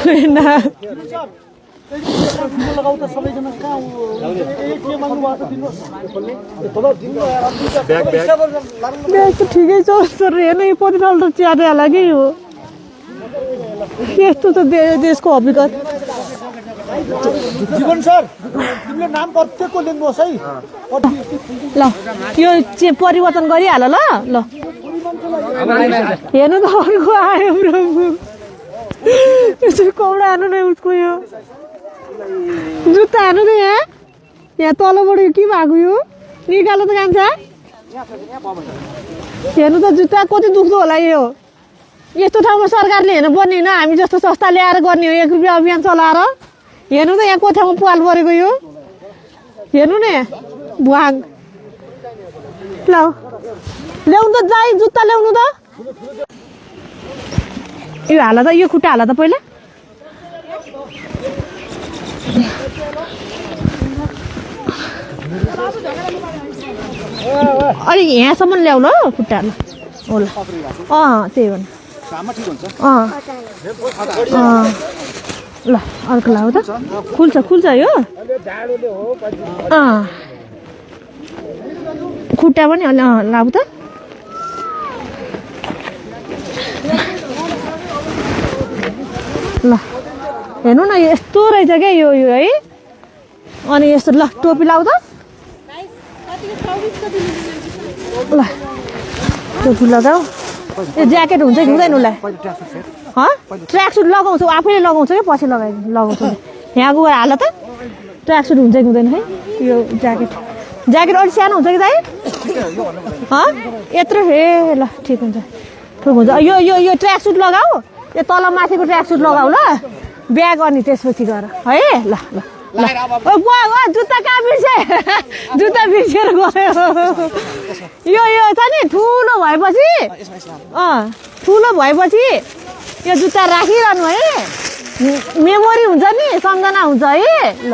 बोल्दैन ब्याग त ठिकै छ तर हेर्न यो 15 त च्यारे लागि हो यस्तो त देशको हकीकत जीवन सर तिमीले नाम प्रत्येकको लेख्नुहोस् है ल यो परिवर्तन गरिहाल ल ल हेर्नु त अर्को आयो प्रभु यसरी कौडा हान्नु नै उसको यो जुत्ता हान्नु त यहाँ तलबाट के भएको यो निकाल्नु त कान्छ हेर्नु त जुत्ता कति दुख्दो होला यो यस्तो ठाउँमा सरकारले हेर्नु पर्ने होइन हामी जस्तो संस्था ल्याएर गर्ने हो 1 रुपियाँ अभियान चलाएर हेर्नु त यहाँ कोठामा पाल परेको यो हेर्नु न भुवाङ ल ल्याउनु त जाई जुत्ता ल्याउनु त यो हाल त यो खुट्टा हाल त पहिला अलिक यहाँसम्म ल्याउ ल खुट्टा होला त्यही हो ल अर्को लाऊ त खुल्छ यो खुट्टा पनि लाऊ त ल हेर्नु न यस्तो रहेछ क्या यो है अनि यस्तो ल टोपी लाऊ त ल टोपी लगाऊ यो ज्याकेट हुन्छ कि हुँदैन उसलाई ट्र्याक सुट लगाउँछु आफैले लगाउँछु क्या पछि लगाउँछु यहाँ गएर हाल त ट्र्याक सुट हुन्छ कि हुँदैन है यो ज्याकेट अलिक सानो हुन्छ कि दाइ यत्रो हे ल ठिक हुन्छ यो यो यो ट्र्याक सुट लगाऊ यो तल माथिको ट्र्याक सुट लगाऊ ल ब्याग अनि त्यसपछि गर है ल ल जुत्ता कहाँ बिर्से जुत्ता बिर्सेर गयो यो छ नि ठुलो भएपछि यो जुत्ता राखिरहनु है मेमोरी हुन्छ नि सम्झना हुन्छ है ल